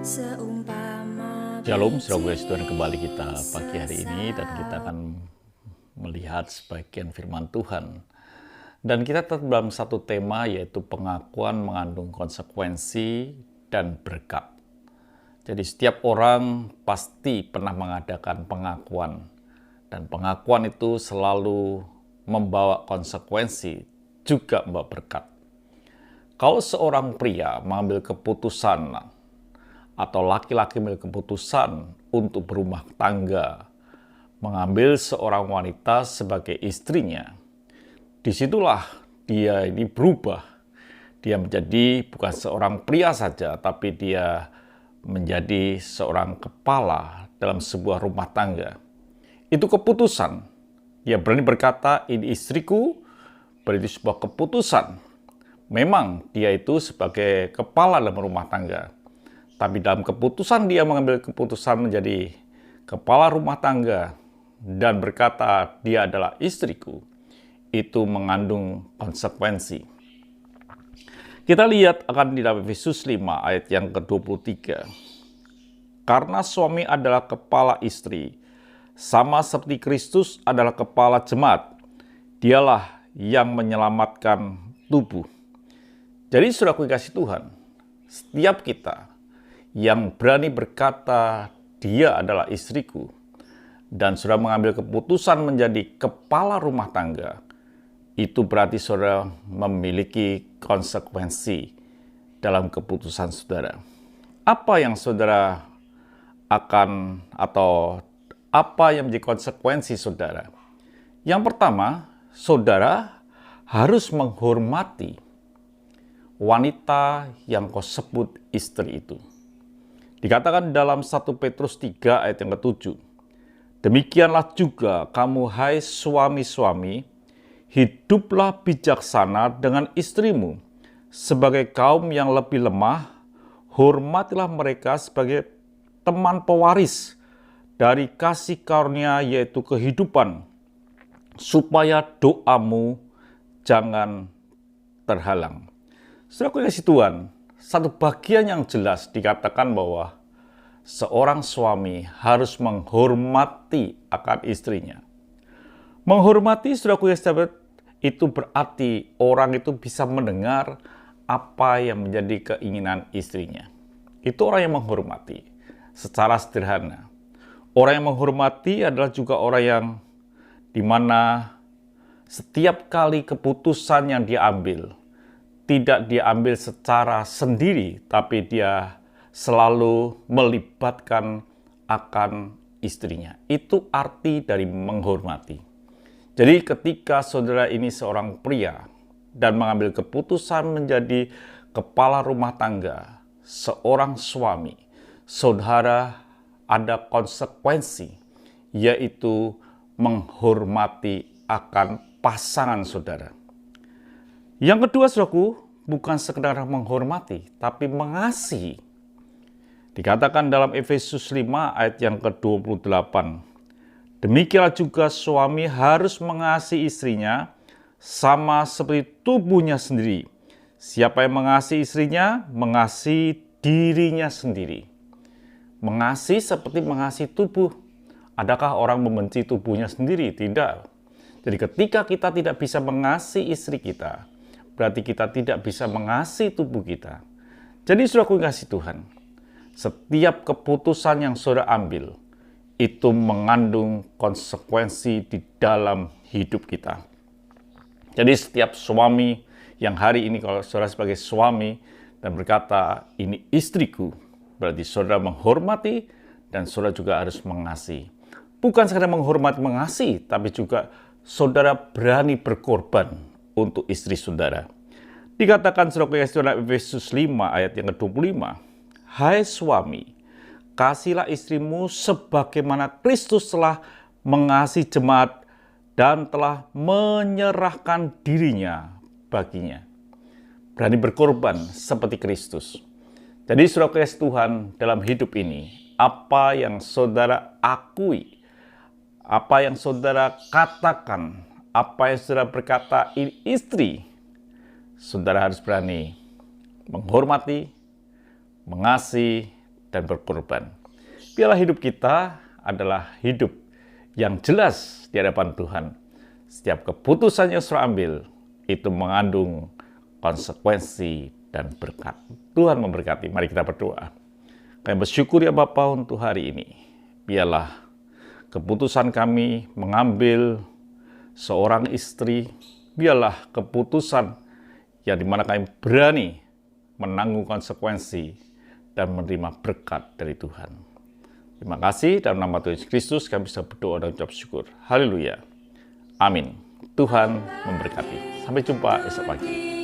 Shalom, saudara Tuhan, kembali kita pagi hari ini dan kita akan melihat sebagian firman Tuhan. Dan kita tetap dalam satu tema, yaitu pengakuan mengandung konsekuensi dan berkat. Jadi setiap orang pasti pernah mengadakan pengakuan. Dan pengakuan itu selalu membawa konsekuensi, juga membawa berkat. Kalau seorang pria mengambil keputusan atau laki-laki mengambil keputusan untuk berumah tangga, mengambil seorang wanita sebagai istrinya, disitulah dia ini berubah. Dia menjadi bukan seorang pria saja, tapi dia menjadi seorang kepala dalam sebuah rumah tangga. Itu keputusan. Dia berani berkata, ini istriku, berarti sebuah keputusan. Memang dia itu sebagai kepala dalam rumah tangga. Tapi dalam keputusan dia mengambil keputusan menjadi kepala rumah tangga dan berkata dia adalah istriku, itu mengandung konsekuensi. Kita lihat akan di dalam Efesus 5 ayat yang ke-23. Karena suami adalah kepala istri, sama seperti Kristus adalah kepala jemaat, dialah yang menyelamatkan tubuh. Jadi saudaraku dikasih Tuhan, setiap kita yang berani berkata dia adalah istriku dan sudah mengambil keputusan menjadi kepala rumah tangga, itu berarti saudara memiliki konsekuensi dalam keputusan saudara. Apa yang saudara akan atau apa yang menjadi konsekuensi saudara? Yang pertama, saudara harus menghormati wanita yang kau sebut istri itu. Dikatakan dalam 1 Petrus 3 ayat yang ke-7. Demikianlah juga kamu hai suami-suami, hiduplah bijaksana dengan istrimu, sebagai kaum yang lebih lemah, hormatilah mereka sebagai teman pewaris dari kasih karunia yaitu kehidupan, supaya doamu jangan terhalang. Saudara kasih Tuhan, satu bagian yang jelas dikatakan bahwa seorang suami harus menghormati akan istrinya. Menghormati, saudaraku yang sahabat, itu berarti orang itu bisa mendengar apa yang menjadi keinginan istrinya. Itu orang yang menghormati secara sederhana. Orang yang menghormati adalah juga orang yang dimana setiap kali keputusan yang diambil tidak diambil secara sendiri, tapi dia selalu melibatkan akan istrinya. Itu arti dari menghormati. Jadi ketika saudara ini seorang pria dan mengambil keputusan menjadi kepala rumah tangga, seorang suami, saudara ada konsekuensi, yaitu menghormati akan pasangan saudara. Yang kedua, saudaraku, bukan sekedar menghormati, tapi mengasihi. Dikatakan dalam Efesus 5 ayat yang ke-28. Demikianlah juga suami harus mengasihi istrinya sama seperti tubuhnya sendiri. Siapa yang mengasihi istrinya, mengasihi dirinya sendiri. Mengasihi seperti mengasihi tubuh. Adakah orang membenci tubuhnya sendiri? Tidak. Jadi ketika kita tidak bisa mengasihi istri kita, berarti kita tidak bisa mengasihi tubuh kita. Jadi saudaraku kasih Tuhan, setiap keputusan yang saudara ambil, itu mengandung konsekuensi di dalam hidup kita. Jadi setiap suami yang hari ini, kalau saudara sebagai suami dan berkata, ini istriku, berarti saudara menghormati dan saudara juga harus mengasihi. Bukan sekadar menghormati, mengasihi, tapi juga saudara berani berkorban untuk istri saudara. Dikatakan saudara Efesus 5 ayat yang ke-25. Hai suami, kasihilah istrimu sebagaimana Kristus telah mengasihi jemaat dan telah menyerahkan dirinya baginya. Berani berkorban seperti Kristus. Jadi saudara kasih Tuhan, dalam hidup ini, apa yang saudara akui, apa yang saudara katakan, apa yang saudara berkata ini istri, saudara harus berani menghormati, mengasihi, dan berkorban. Biarlah hidup kita adalah hidup yang jelas di hadapan Tuhan. Setiap keputusan yang saudara ambil itu mengandung konsekuensi dan berkat. Tuhan memberkati. Mari kita berdoa. Kami bersyukur ya Bapa untuk hari ini. Biarlah keputusan kami mengambil seorang istri, biarlah keputusan yang dimana kami berani menanggung konsekuensi dan menerima berkat dari Tuhan. Terima kasih, dalam nama Tuhan Yesus Kristus kami bisa berdoa dan ucap syukur. Haleluya. Amin. Tuhan memberkati. Sampai jumpa esok pagi.